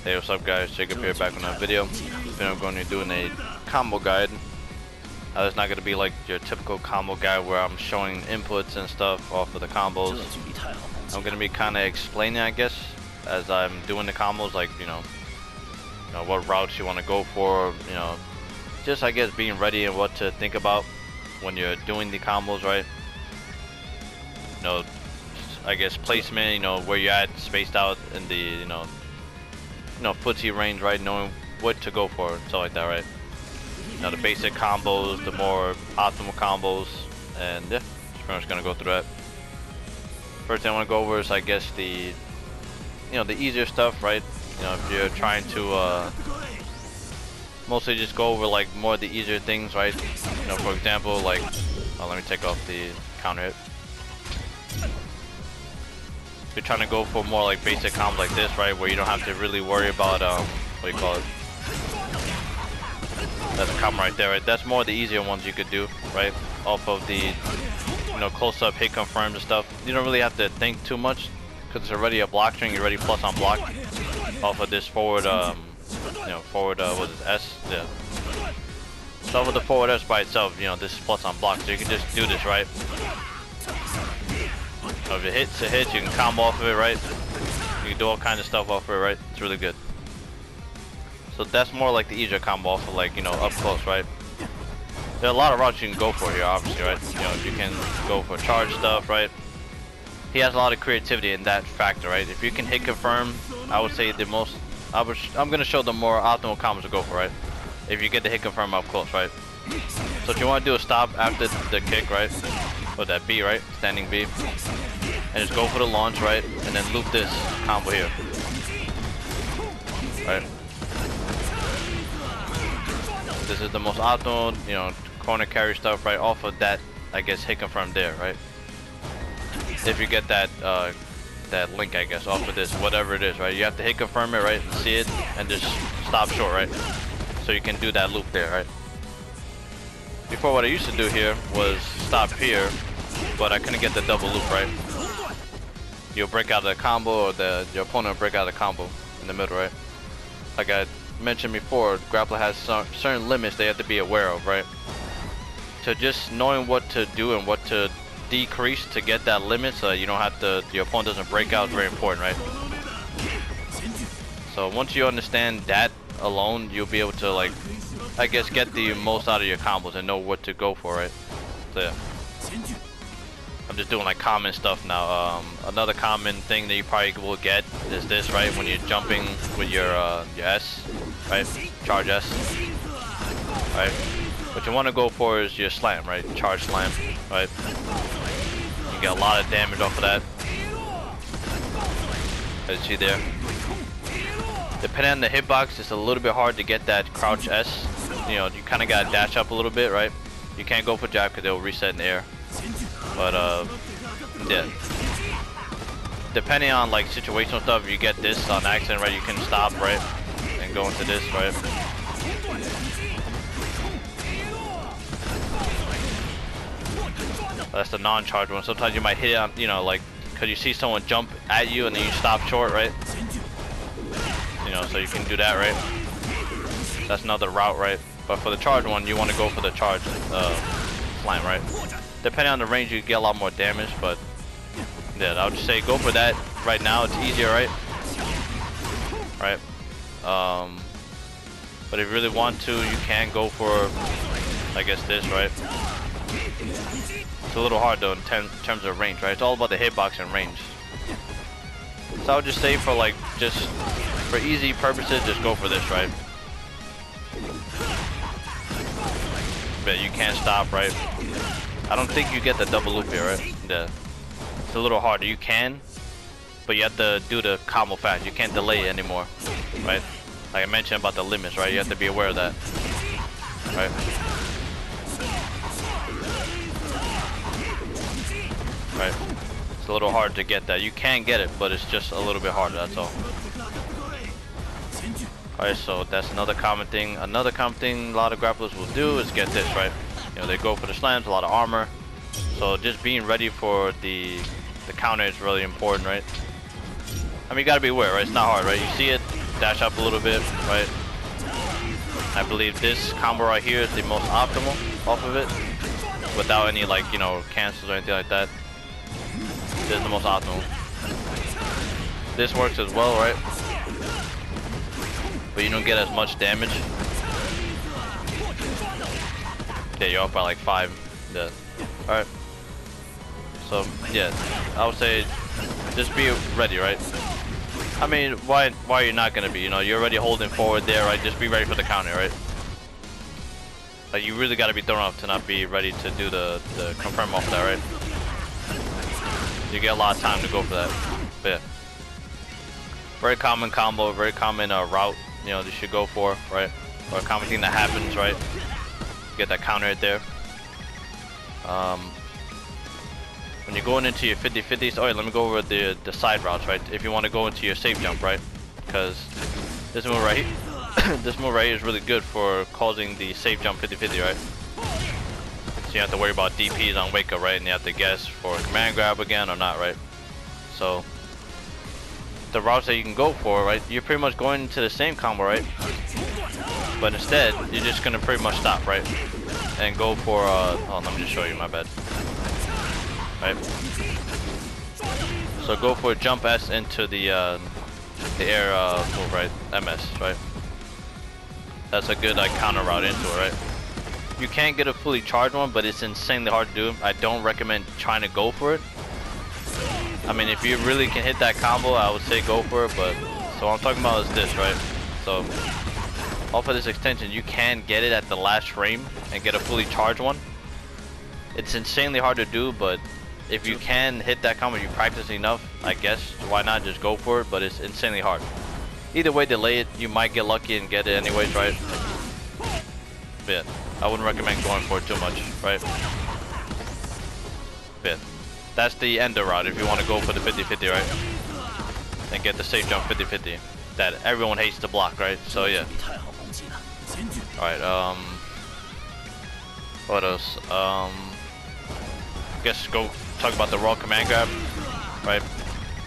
Hey, what's up guys, Jacob here, back on another video. Today I'm going to be doing a combo guide. It's not going to be like your typical combo guide where I'm showing inputs and stuff off of the combos. I'm going to be kind of explaining, I guess, as I'm doing the combos, like, you know what routes you want to go for, just I guess being ready and what to think about when you're doing the combos, right? I guess placement, where you're at, spaced out in the, footsie range, right? Knowing what to go for, stuff like that, right? The basic combos, the more optimal combos, and yeah, just pretty much gonna go through that. First thing I want to go over is, I guess, the easier stuff, right? If you're trying to mostly just go over like more of the easier things, right? For example, like, let me take off the counter hit. You're trying to go for more like basic combos like this, right, where you don't have to really worry about what do you call it? That's a combo right there, right? That's more of the easier ones you could do, right? Off of the close-up hit confirms and stuff. You don't really have to think too much because it's already a block string. You're already plus on block off of this forward, forward what is it, S? Yeah. So with the forward S by itself, this is plus on block, so you can just do this, right? If it hits, it hits. You can combo off of it, right? You can do all kinds of stuff off of it, right? It's really good. So that's more like the easier combo off of, like, up close, right? There are a lot of routes you can go for here, obviously, right? You can go for charge stuff, right? He has a lot of creativity in that factor, right? If you can hit confirm, I would say the most, I'm gonna show the more optimal combos to go for, right? If you get the hit confirm up close, right? So if you want to do a stop after the kick, right? Or that B, right? Standing B. And just go for the launch, right? And then loop this combo here. Right? This is the most optimal, corner carry stuff, right? Off of that, I guess, hit confirm there, right? If you get that that link, I guess, off of this, whatever it is, right? You have to hit confirm it, right? And see it, and just stop short, right? So you can do that loop there, right? Before, what I used to do here was stop here, but I couldn't get the double loop, right? You'll break out of the combo, or your opponent will break out of the combo in the middle, right? Like I mentioned before, grappler has certain limits they have to be aware of, right? So just knowing what to do and what to decrease to get that limit, so you don't have to, your opponent doesn't break out, is very important, right? So once you understand that alone, you'll be able to, like, I guess, get the most out of your combos and know what to go for, right? So yeah. I'm just doing like common stuff now. Another common thing that you probably will get is this, right? When you're jumping with your S, right? Charge S, right? What you want to go for is your slam, right? Charge slam, right? You get a lot of damage off of that. As you see there. Depending on the hitbox, it's a little bit hard to get that crouch S. You kind of gotta dash up a little bit, right? You can't go for jab because they'll reset in the air. But yeah. Depending on like situational stuff, if you get this on accident, right? You can stop, right? And go into this, right? That's the non-charge one. Sometimes you might hit it on, like, because you see someone jump at you and then you stop short, right? So you can do that, right? That's another route, right? But for the charge one, you want to go for the charge slam, right? Depending on the range, you get a lot more damage, but yeah, I would just say go for that right now. It's easier, right? Right? But if you really want to, you can go for, I guess, this, right? It's a little hard though in terms of range, right? It's all about the hitbox and range. So I would just say for like, just for easy purposes, just go for this, right? But you can't stop, right? I don't think you get the double loop here, right? Yeah. It's a little harder. You can, but you have to do the combo fast. You can't delay it anymore, right? Like I mentioned about the limits, right? You have to be aware of that, right? Right? It's a little hard to get that. You can get it, but it's just a little bit harder, that's all. Alright, so that's another common thing. Another common thing a lot of grapplers will do is get this, right? They go for the slams, a lot of armor. So just being ready for the counter is really important, right? I mean, you gotta be aware, right? It's not hard, right? You see it, dash up a little bit, right? I believe this combo right here is the most optimal off of it, without any like, you know, cancels or anything like that. This is the most optimal. This works as well, right? But you don't get as much damage. Yeah, you're up by like 5. Yeah. Alright. So yeah, I would say just be ready, right? I mean, why are you not gonna be? You know, you're already holding forward there, right? Just be ready for the counter, right? Like, you really gotta be thrown off to not be ready to do the confirm off that, right? You get a lot of time to go for that. But yeah. Very common combo, very common route, you know, you should go for, right? Or a common thing that happens, right? Get that counter right there. When you're going into your 50-50s, oh yeah, let me go over the side routes, right? If you want to go into your safe jump, right? Because this move right here, this move right here is really good for causing the safe jump 50-50, right? So you have to worry about DPs on wake up, right? And you have to guess for command grab again or not, right? So the routes that you can go for, right? You're pretty much going into the same combo, right? But instead, you're just gonna pretty much stop, right? And go for oh, let me just show you, my bad. Right. So go for jump S into the air move, right? MS, right? That's a good like counter route into it, right? You can't get a fully charged one, but it's insanely hard to do. I don't recommend trying to go for it. I mean, if you really can hit that combo, I would say go for it, but so what I'm talking about is this, right? So off of this extension, you can get it at the last frame and get a fully charged one. It's insanely hard to do, but if you can hit that combo, you practice enough, I guess, why not just go for it, but it's insanely hard. Either way, delay it, you might get lucky and get it anyways, right? But yeah, I wouldn't recommend going for it too much, right? But yeah, that's the ender route if you want to go for the 50-50, right? And get the safe jump 50-50 that everyone hates to block, right? So yeah. Alright, what else? I guess go talk about the raw command grab, right?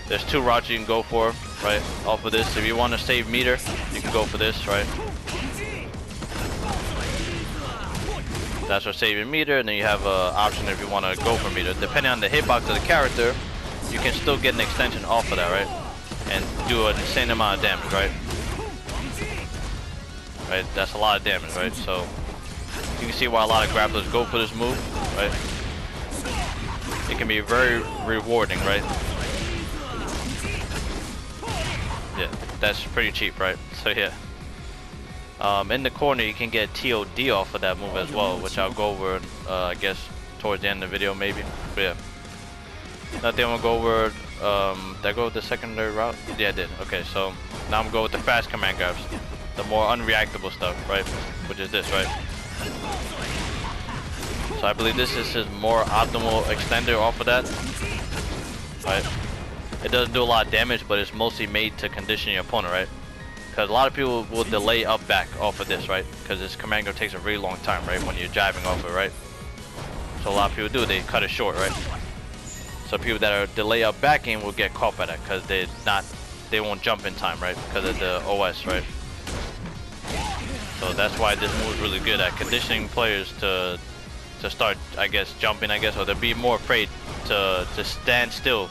There's 2 routes you can go for, right? Off of this, if you want to save meter, you can go for this, right? That's for saving meter, and then you have an option if you want to go for meter. Depending on the hitbox of the character, you can still get an extension off of that, right? And do an insane amount of damage, right? Right, that's a lot of damage, right? So you can see why a lot of grapplers go for this move, right? It can be very rewarding, right? Yeah, that's pretty cheap, right? So yeah. In the corner, you can get TOD off of that move as well, which I'll go over, I guess, towards the end of the video, maybe. But yeah. Nothing I'm gonna go over. Did I go with the secondary route? Yeah, I did. Okay, so now I'm gonna go with the fast command grabs. The more unreactable stuff, right? Which is this, right? So I believe this is his more optimal extender off of that, right? It doesn't do a lot of damage, but it's mostly made to condition your opponent, right? Because a lot of people will delay up back off of this, right? Because this command grab takes a really long time, right? When you're jiving off it, right? So a lot of people do, they cut it short, right? So people that are delay up backing will get caught by that because they won't jump in time, right? Because of the OS, right? So that's why this move is really good at conditioning players to start, I guess, jumping, I guess, or to be more afraid to stand still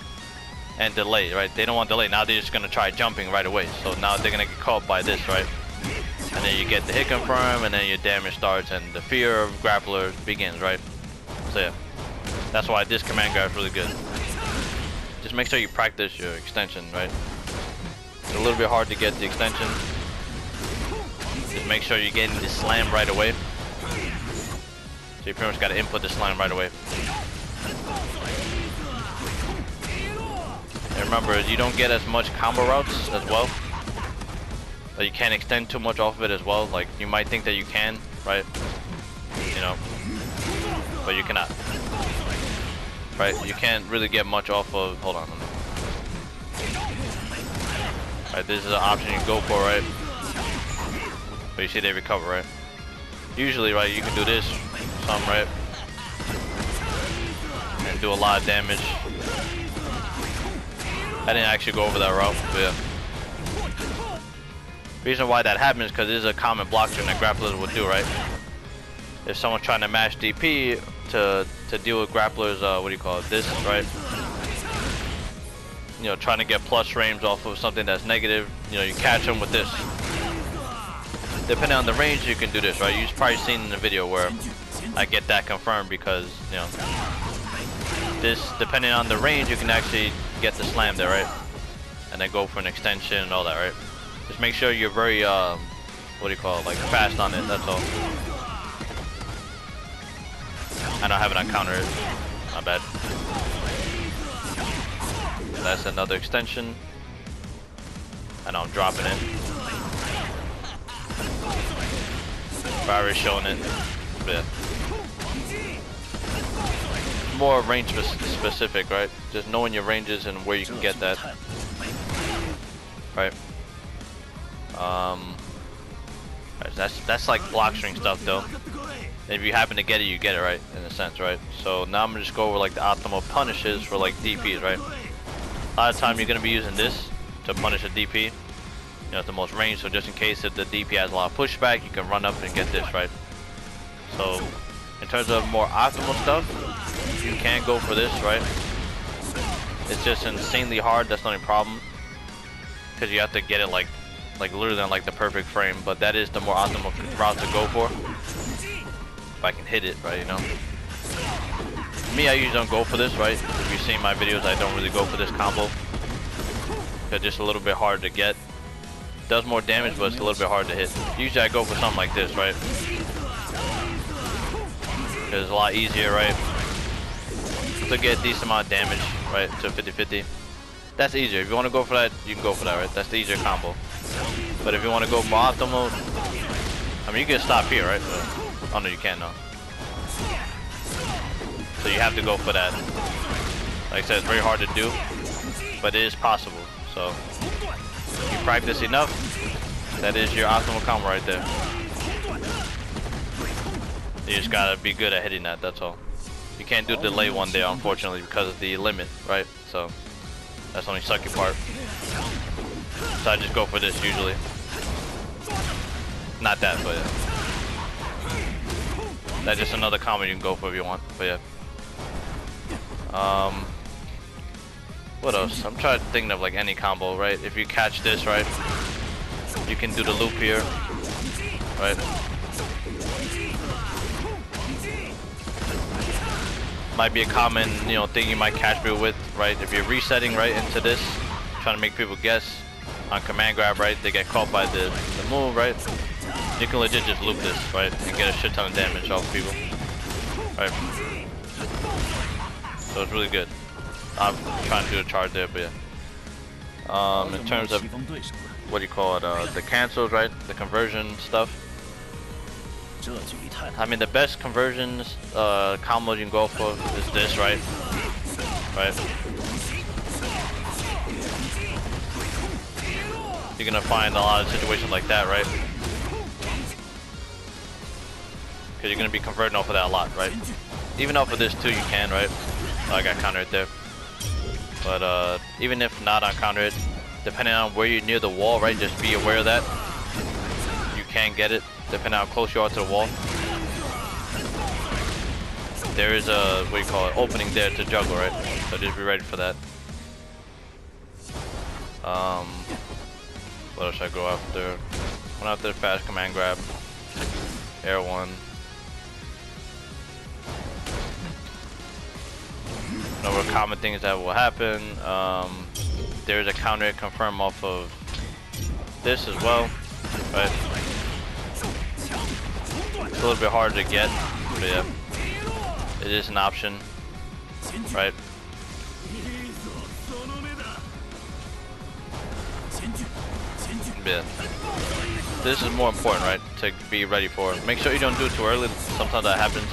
and delay, right? They don't want delay. Now they're just gonna try jumping right away. So now they're gonna get caught by this, right? And then you get the hit confirm, and then your damage starts, and the fear of grapplers begins, right? So yeah, that's why this command grab is really good. Just make sure you practice your extension, right? It's a little bit hard to get the extension. Just make sure you're getting the slam right away. So you pretty much got to input the slam right away. And remember, you don't get as much combo routes as well. But you can't extend too much off of it as well. Like, you might think that you can, right? You know, but you cannot. Right? You can't really get much off of, hold on. Right, this is an option you can go for, right? But you see they recover, right? Usually, right, you can do this, some, right? And do a lot of damage. I didn't actually go over that route, but yeah. Reason why that happens is because this is a common block string that grapplers would do, right? If someone's trying to mash DP to deal with grapplers, what do you call it? This, right? You know, trying to get plus frames off of something that's negative. You know, you catch them with this. Depending on the range, you can do this, right? You've probably seen in the video where I get that confirmed because, you know, this, depending on the range, you can actually get the slam there, right? And then go for an extension and all that, right? Just make sure you're very, what do you call it, like fast on it, that's all. I don't have it on counter, not bad. That's another extension. And I'm dropping it. Barry's showing it. Yeah. More range specific, right? Just knowing your ranges and where you can get that. Right. That's like block string stuff though. If you happen to get it, you get it, right? In a sense, right? So now I'm gonna just go over like the optimal punishes for like DPs, right? A lot of time you're gonna be using this to punish a DP. You know, it's the most range, so just in case if the DP has a lot of pushback, you can run up and get this, right? So in terms of more optimal stuff, you can go for this, right? It's just insanely hard, that's the only problem. Because you have to get it like literally on like the perfect frame, but that is the more optimal route to go for. If I can hit it, right, you know? Me, I usually don't go for this, right? If you've seen my videos, I don't really go for this combo. It's just a little bit hard to get. Does more damage, but it's a little bit hard to hit. Usually I go for something like this, right? Because it's a lot easier, right? To get a decent amount of damage, right? To 50-50. That's easier. If you want to go for that, you can go for that, right? That's the easier combo. But if you want to go more optimal, I mean, you can stop here, right? But, oh no, you can't, no. So you have to go for that. Like I said, it's very hard to do, but it is possible. So if you practice enough, that is your optimal combo right there. You just gotta be good at hitting that, that's all. You can't do delay one there, unfortunately, because of the limit, right? So that's the only sucky part. So I just go for this usually. Not that, but yeah. That's just another combo you can go for if you want, but yeah. What else? I'm trying to think of like any combo, right? If you catch this, right? You can do the loop here, right? Might be a common, you know, thing you might catch people with, right? If you're resetting right into this, trying to make people guess on command grab, right? They get caught by the move, right? You can legit just loop this, right? And get a shit ton of damage off people, right? So it's really good. I'm trying to do a charge there, but yeah. In terms of, what do you call it, the cancels, right? The conversion stuff. I mean, the best conversions combos you can go for is this, right? Right? You're gonna find a lot of situations like that, right? Because you're gonna be converting off of that a lot, right? Even off of this too, you can, right? Oh, I got countered there. But even if not on counter it, depending on where you're near the wall, right? Just be aware of that. You can get it, depending on how close you are to the wall. There is a, what do you call it, opening there to juggle, right? So just be ready for that. What else should I go after? One after the fast command grab. Air one. Another common things that will happen. There's a counter hit confirm off of this as well, right? It's a little bit harder to get, but yeah, it is an option, right? Yeah. This is more important, right? To be ready for it. Make sure you don't do it too early. Sometimes that happens.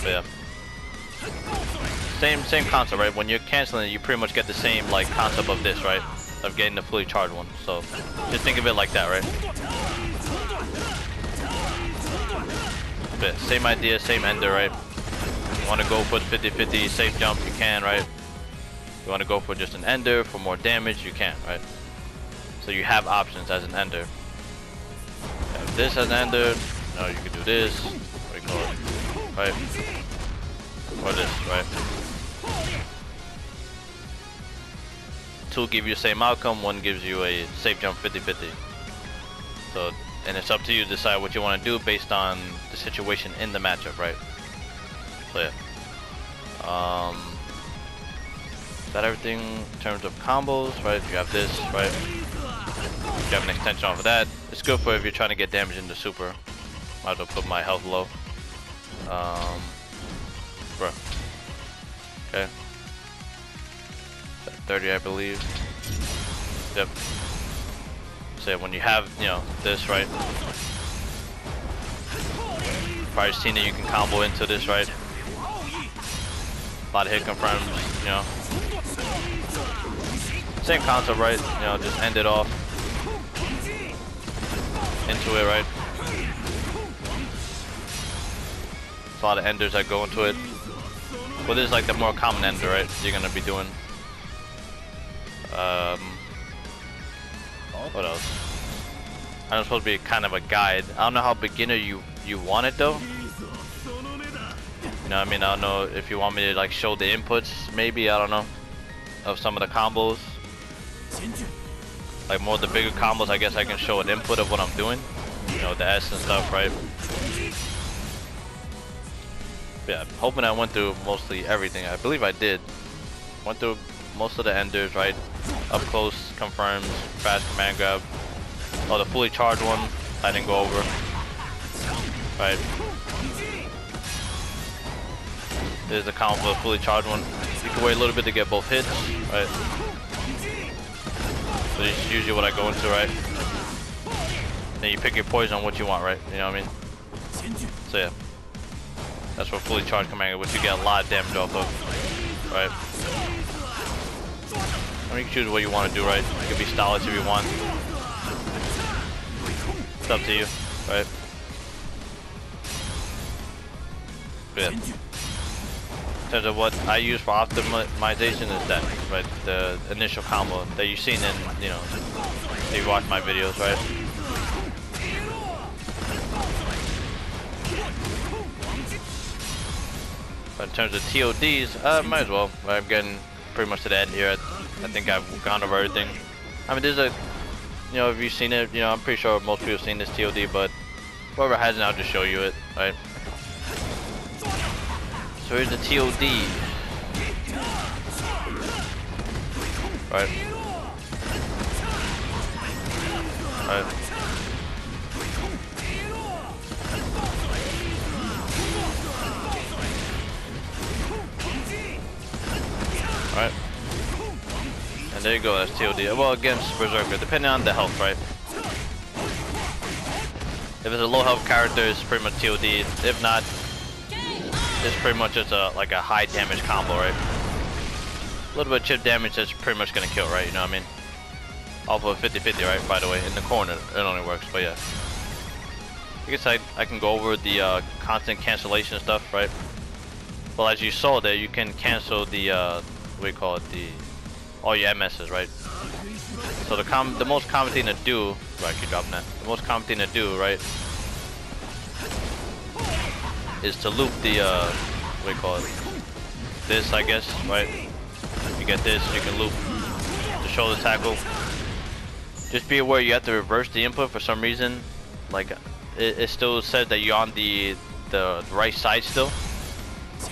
But yeah. Same concept, right? When you're canceling it, you pretty much get the same like concept of this, right? Of getting the fully charged one. So just think of it like that, right? But same idea, same ender, right? You want to go for the 50-50 safe jump, you can, right? You want to go for just an ender for more damage, you can, right? So you have options as an ender. this as an ender. No, you can do this. What do you call it? Right? Or this, right? Two give you the same outcome, one gives you a safe jump 50-50. So, and it's up to you to decide what you want to do based on the situation in the matchup, right? So yeah. Is that everything in terms of combos, right? You have this, right? You have an extension off of that. It's good for if you're trying to get damage into super. Might as well put my health low. Bro. Okay. 30, I believe. Yep. So when you have, you know, this, right? Probably seen that you can combo into this, right? A lot of hit confirms, you know. Same concept, right? You know, just end it off into it, right? There's a lot of enders that go into it. Well, this is like the more common ender, right? You're gonna be doing. What else? I know it's supposed to be kind of a guide. I don't know how beginner you want it though. You know what I mean? I don't know if you want me to like show the inputs, maybe, I don't know, of some of the combos. Like more of the bigger combos, I guess I can show an input of what I'm doing. You know, the S and stuff, right? Yeah, I'm hoping I went through mostly everything. I believe I did. Went through most of the enders, right? Up close, confirms, fast command grab. Oh, the fully charged one, I didn't go over. Right. There's the combo for the fully charged one. You can wait a little bit to get both hits, right? So this is usually what I go into, right? Then you pick your poison on what you want, right? You know what I mean? So yeah. That's what fully charged command, which you get a lot of damage off of, right? I mean, you can choose what you want to do, right? You can be stylish if you want. It's up to you, right? But yeah. In terms of what I use for optimization is that, right? The initial combo that you've seen in, you know, if you watch my videos, right? But in terms of TODs, might as well. I'm getting pretty much to the end here. I think I've gone over everything. I mean, there's a, you know, if you've seen it, you know, I'm pretty sure most people have seen this TOD, but whoever hasn't, I'll just show you it, right? So here's the TOD. Right. Right. Right. And there you go, that's TOD. Well, against Berserker, depending on the health, right? If it's a low health character, it's pretty much TOD. If not, it's pretty much just a like a high damage combo, right? A little bit of chip damage that's pretty much gonna kill, right? You know what I mean? Off of 50-50, right? By the way, in the corner it only works, but yeah. I guess I can go over the constant cancellation stuff, right? Well, as you saw there, you can cancel the what do you call it? All your MSs, right? So the most common thing to do, right? Keep dropping that. The most common thing to do, right, is to loop the what do you call it? This, I guess, right? You get this, you can loop the shoulder tackle. Just be aware you have to reverse the input for some reason. Like it still says that you're on the right side still.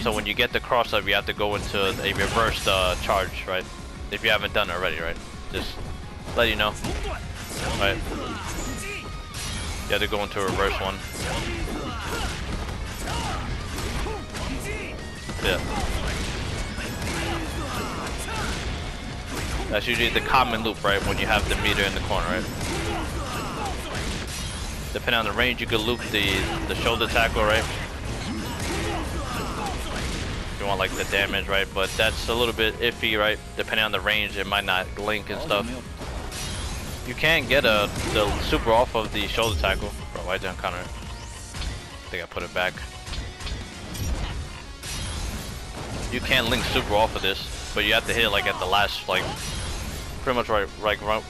So when you get the cross up, you have to go into a reversed charge, right? If you haven't done it already, right? Just let you know, right? You have to go into a reverse one. Yeah. That's usually the common loop, right? When you have the meter in the corner, right? Depending on the range, you could loop the shoulder tackle, right? You want like the damage, right? But that's a little bit iffy, right? Depending on the range, it might not link and stuff. You can get the super off of the shoulder tackle. Bro, why didn't I counter it? I think I put it back. You can link super off of this, but you have to hit it like at the last, like pretty much right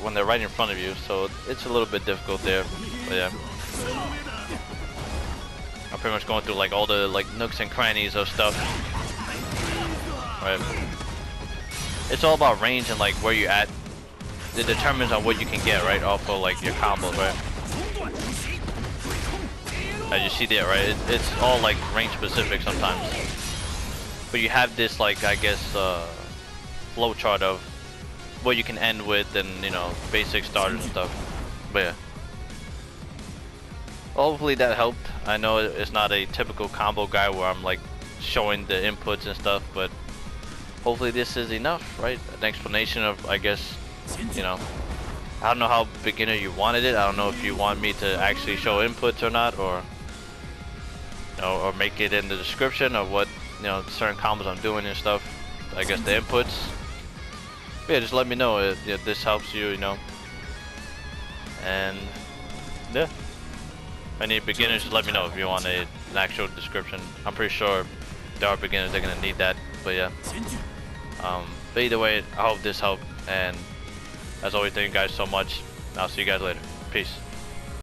when they're right in front of you. So it's a little bit difficult there. But yeah. I'm pretty much going through like all the like nooks and crannies of stuff. Right. It's all about range and like where you're at. It determines on what you can get, right, off of like your combos, right? As you see there, right? It's all like range specific sometimes. But you have this like, I guess, flow chart of what you can end with and, you know, basic starters and stuff. But yeah. Hopefully that helped. I know it's not a typical combo guy where I'm like showing the inputs and stuff, but hopefully this is enough, right? An explanation of, I guess, you know, I don't know how beginner you wanted it. I don't know if you want me to actually show inputs or not, or you know, or make it in the description of what, you know, certain combos I'm doing and stuff. I guess the inputs. But yeah, just let me know if this helps you, you know. And yeah, any beginners, just let me know if you want an actual description. I'm pretty sure there are beginners that are gonna need that. But yeah. But either way, I hope this helped. And as always, thank you guys so much. I'll see you guys later. Peace.